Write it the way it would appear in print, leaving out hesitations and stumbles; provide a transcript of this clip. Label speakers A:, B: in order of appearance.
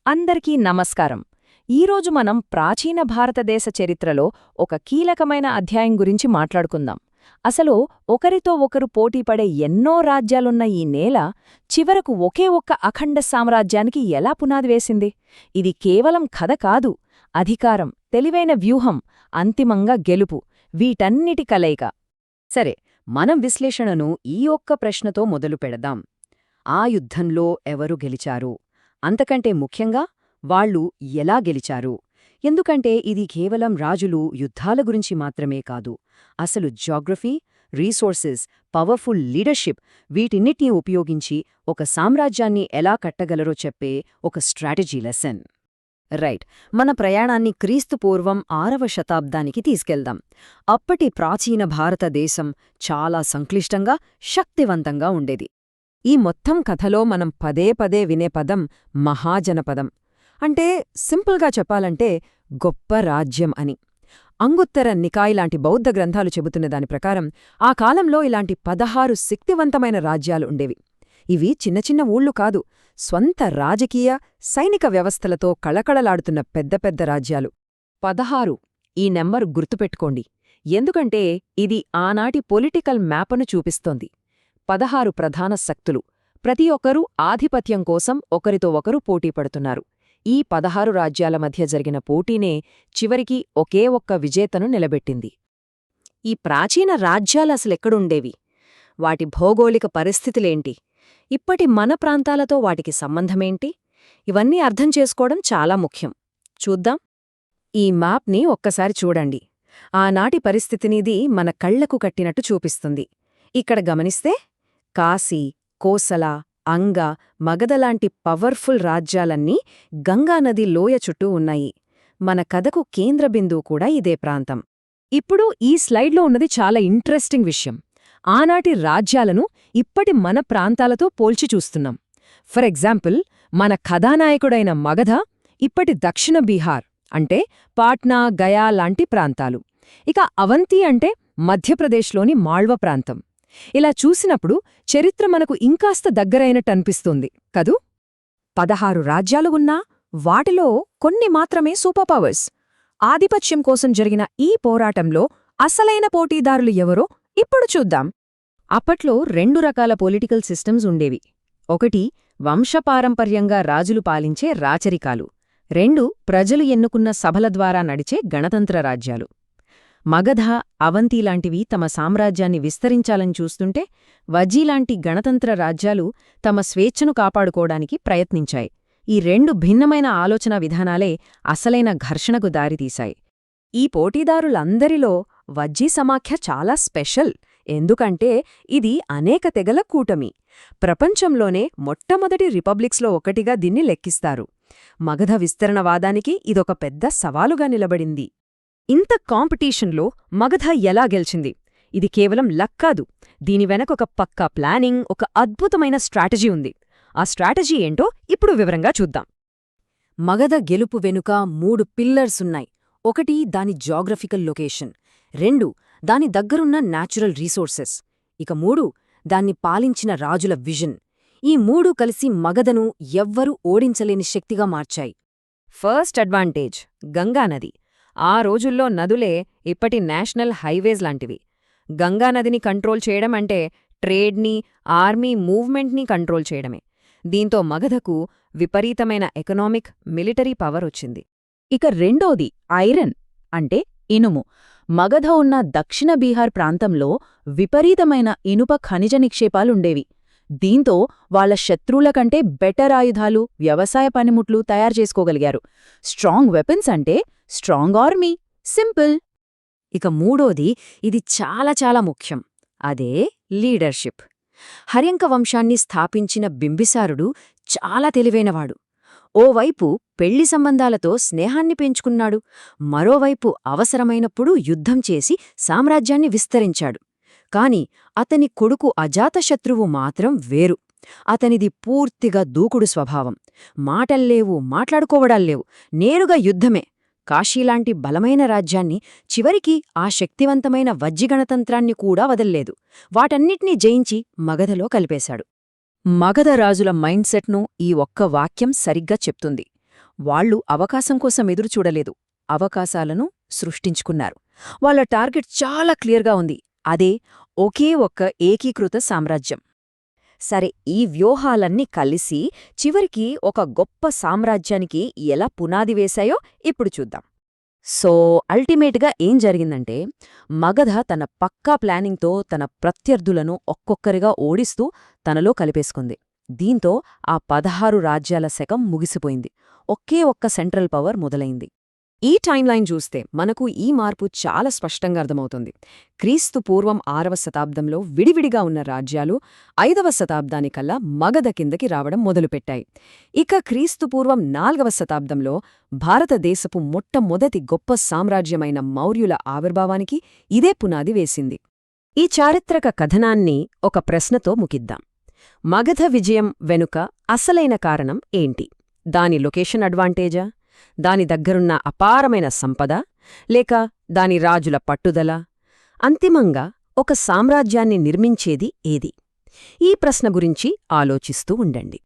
A: అందరికీ నమస్కారం. ఈరోజు మనం ప్రాచీన భారతదేశ చరిత్రలో ఒక కీలకమైన అధ్యాయం గురించి మాట్లాడుకుందాం. అసలు ఒకరితో ఒకరు పోటీపడే ఎన్నో రాజ్యాలున్న ఈ నేల చివరకు ఒకే ఒక్క అఖండ సామ్రాజ్యానికి ఎలా పునాది వేసింది? ఇది కేవలం కథ కాదు, అధికారం, తెలివైన వ్యూహం, అంతిమంగా గెలుపు, వీటన్నిటి కలయిక. సరే, మనం విశ్లేషణను ఈ ఒక్క ప్రశ్నతో మొదలు పెడదాం. ఆ యుద్ధంలో ఎవరు గెలిచారు? అంతకంటే ముఖ్యంగా వాళ్ళు ఎలా గెలిచారు? ఎందుకంటే ఇది కేవలం రాజులు, యుద్ధాల గురించి మాత్రమే కాదు. అసలు జాగ్రఫీ, రీసోర్సెస్, పవర్ఫుల్ లీడర్షిప్, వీటిన్నిటినీ ఉపయోగించి ఒక సామ్రాజ్యాన్ని ఎలా కట్టగలరో చెప్పే ఒక స్ట్రాటజీ లెసన్. రైట్, మన ప్రయాణాన్ని క్రీస్తుపూర్వం 6వ శతాబ్దానికి తీసుకెళ్దాం. అప్పటి ప్రాచీన భారతదేశం చాలా సంక్లిష్టంగా, శక్తివంతంగా ఉండేది. ఈ మొత్తం కథలో మనం పదే పదే వినే పదం మహాజనపదం. అంటే సింపుల్గా చెప్పాలంటే గొప్ప రాజ్యం అని. అంగుత్తర నికాయ్ లాంటి బౌద్ధ గ్రంథాలు చెబుతున్న దాని ప్రకారం ఆ కాలంలో ఇలాంటి 16 శక్తివంతమైన రాజ్యాలు ఉండేవి. ఇవి చిన్న చిన్న ఊళ్ళు కాదు, స్వంత రాజకీయ, సైనిక వ్యవస్థలతో కళకళలాడుతున్న పెద్ద పెద్ద రాజ్యాలు. 16 ఈ నెంబరు గుర్తుపెట్టుకోండి, ఎందుకంటే ఇది ఆనాటి పొలిటికల్ మ్యాపను చూపిస్తోంది. 16 ప్రధాన శక్తులు, ప్రతి ఒక్కరూ ఆధిపత్యం కోసం ఒకరితో ఒకరు పోటీపడుతున్నారు. ఈ 16 రాజ్యాల మధ్య జరిగిన పోటీనే చివరికి ఒకే ఒక్క విజేతను నిలబెట్టింది. ఈ ప్రాచీన రాజ్యాలసలెక్కడుండేవి? వాటి భౌగోళిక పరిస్థితులేంటి? ఇప్పటి మన ప్రాంతాలతో వాటికి సంబంధమేంటి? ఇవన్నీ అర్థం చేసుకోవడం చాలా ముఖ్యం. చూద్దాం. ఈ మ్యాప్ని ఒక్కసారి చూడండి. ఆనాటి పరిస్థితినిది మన కళ్లకు కట్టినట్టు చూపిస్తుంది. ఇక్కడ గమనిస్తే కాశీ, కోసల, అంగ, మగధలాంటి పవర్ఫుల్ రాజ్యాలన్నీ గంగానది లోయ చుట్టూ ఉన్నాయి. మన కథకు కేంద్రబిందువు కూడా ఇదే ప్రాంతం. ఇప్పుడు ఈ స్లైడ్లో ఉన్నది చాలా ఇంట్రెస్టింగ్ విషయం. ఆనాటి రాజ్యాలను ఇప్పటి మన ప్రాంతాలతో పోల్చి చూస్తున్నాం. ఫర్ ఎగ్జాంపుల్, మన కథానాయకుడైన మగధ ఇప్పటి దక్షిణ బీహార్ అంటే పాట్నా, గయా లాంటి ప్రాంతాలు. ఇక అవంతి అంటే మధ్యప్రదేశ్లోని మాళ్వ ప్రాంతం. ఇలా చూసినప్పుడు చరిత్ర మనకు ఇంకాస్త దగ్గరైనట్టనిపిస్తుంది కదూ? 16 రాజ్యాలు ఉన్నా వాటిలో కొన్ని మాత్రమే సూపర్ పవర్స్. ఆధిపత్యం కోసం జరిగిన ఈ పోరాటంలో అసలైన పోటీదారులు ఎవరో ఇప్పుడు చూద్దాం. అప్పట్లో 2 రకాల పొలిటికల్ సిస్టమ్స్ ఉండేవి. ఒకటి, వంశపారంపర్యంగా రాజులు పాలించే రాచరికాలు. 2, ప్రజలు ఎన్నుకున్న సభల ద్వారా నడిచే గణతంత్ర రాజ్యాలు. మగధ, అవంతిలాంటివి తమ సామ్రాజ్యాన్ని విస్తరించాలని చూస్తుంటే, వజీలాంటి గణతంత్ర రాజ్యాలు తమ స్వేచ్ఛను కాపాడుకోవడానికి ప్రయత్నించాయి. ఈ 2 భిన్నమైన ఆలోచనా విధానాలే అసలైన ఘర్షణకు దారితీశాయి. ఈ పోటీదారులందరిలో వజ్జీ సమాఖ్య చాలా స్పెషల్. ఎందుకంటే ఇది అనేక తెగల కూటమి. ప్రపంచంలోనే మొట్టమొదటి రిపబ్లిక్స్లో ఒకటిగా దీన్ని లెక్కిస్తారు. మగధ విస్తరణవాదానికి ఇదొక పెద్ద సవాలుగా నిలబడింది. ఇంత కాంపిటీషన్లో మగధ ఎలా గెలిచింది? ఇది కేవలం లక్ కాదు. దీని వెనక ఒక పక్కా ప్లానింగ్, ఒక అద్భుతమైన స్ట్రాటజీ ఉంది. ఆ స్ట్రాటజీ ఏంటో ఇప్పుడు వివరంగా చూద్దాం. మగధ గెలుపు వెనుక 3 పిల్లర్స్ ఉన్నాయి. 1, దాని జాగ్రఫికల్ లొకేషన్. 2, దాని దగ్గరున్న న్యాచురల్ రీసోర్సెస్. ఇక 3, దాన్ని పాలించిన రాజుల విజన్. ఈ 3 కలిసి మగధను ఎవ్వరూ ఓడించలేని శక్తిగా మార్చాయి. ఫస్ట్ అడ్వాంటేజ్, గంగానది. ఆ రోజుల్లో నదులే ఇప్పటి నేషనల్ హైవేస్ లాంటివి. గంగానదిని కంట్రోల్ చేయడం అంటే ట్రేడ్ని, ఆర్మీ మూవ్మెంట్ని కంట్రోల్ చేయడమే. దీంతో మగధకు విపరీతమైన ఎకనామిక్, మిలిటరీ పవర్ వచ్చింది. ఇక రెండోది ఐరన్ అంటే ఇనుము. మగధ ఉన్న దక్షిణ బీహార్ ప్రాంతంలో విపరీతమైన ఇనుప ఖనిజ నిక్షేపాలుండేవి. దీంతో వాళ్ల శత్రువుల కంటే బెటర్ ఆయుధాలు, వ్యవసాయ పనిముట్లు తయారు చేసుకోగలిగారు. స్ట్రాంగ్ వెపన్స్ అంటే స్ట్రాంగ్ ఆర్మీ. సింపుల్. ఇక మూడోది, ఇది చాలా చాలా ముఖ్యం. అదే లీడర్షిప్. హర్యంక వంశాన్ని స్థాపించిన బింబిసారుడు చాలా తెలివైనవాడు. ఓవైపు పెళ్లి సంబంధాలతో స్నేహాన్ని పెంచుకున్నాడు, మరోవైపు అవసరమైనప్పుడు యుద్ధం చేసి సామ్రాజ్యాన్ని విస్తరించాడు. కాని అతని కొడుకు అజాతశత్రువు మాత్రం వేరు. అతనిది పూర్తిగా దూకుడు స్వభావం. మాటల్లేవు, మాట్లాడుకోవడాల్లేవు, నేరుగా యుద్ధమే. కాశీలాంటి బలమైన రాజ్యాన్ని, చివరికి ఆ శక్తివంతమైన వజ్జి గణతంత్రాన్ని కూడా వదల్లేదు. వాటన్నిటినీ జయించి మగధలో కలిపేశాడు. మగధ రాజుల మైండ్ సెట్ను ఈ ఒక్క వాక్యం సరిగ్గా చెప్తుంది. వాళ్ళు అవకాశం కోసం ఎదురుచూడలేదు, అవకాశాలను సృష్టించుకున్నారు. వాళ్ళ టార్గెట్ చాలా క్లియర్గా ఉంది, అదే ఒకే ఒక్క ఏకీకృత సామ్రాజ్యం. సరే, ఈ వ్యూహాలన్నీ కలిసి చివరికి ఒక గొప్ప సామ్రాజ్యానికి ఎలా పునాది వేశాయో ఇప్పుడు చూద్దాం. సో అల్టిమేట్గా ఏం జరిగిందంటే, మగధ తన పక్కా ప్లానింగ్తో తన ప్రత్యర్థులను ఒక్కొక్కరిగా ఓడిస్తూ తనలో కలిపేసుకుంది. దీంతో ఆ 16 రాజ్యాల శకం ముగిసిపోయింది. ఒకే ఒక్క సెంట్రల్ పవర్ మొదలైంది. ఈ టైంలైన్ చూస్తే మనకు ఈ మార్పు చాలా స్పష్టంగా అర్థమవుతుంది. క్రీస్తు పూర్వం 6వ శతాబ్దంలో విడివిడిగా ఉన్న రాజ్యాలు 5వ శతాబ్దానికల్లా మగధ కిందకి రావడం మొదలుపెట్టాయి. ఇక క్రీస్తు పూర్వం 4వ శతాబ్దంలో భారతదేశపు మొట్టమొదటి గొప్ప సామ్రాజ్యమైన మౌర్యుల ఆవిర్భావానికి ఇదే పునాది వేసింది. ఈ చారిత్రక కథనాన్ని ఒక ప్రశ్నతో ముగిద్దాం. మగధ విజయం వెనుక అసలైన కారణం ఏంటి? దాని లొకేషన్ అడ్వాంటేజా? దాని దగ్గరున్న అపారమైన సంపద? లేక దాని రాజుల పట్టుదల? అంతిమంగా ఒక సామ్రాజ్యాన్ని నిర్మించేది ఏది? ఈ ప్రశ్న గురించి ఆలోచిస్తూ ఉండండి.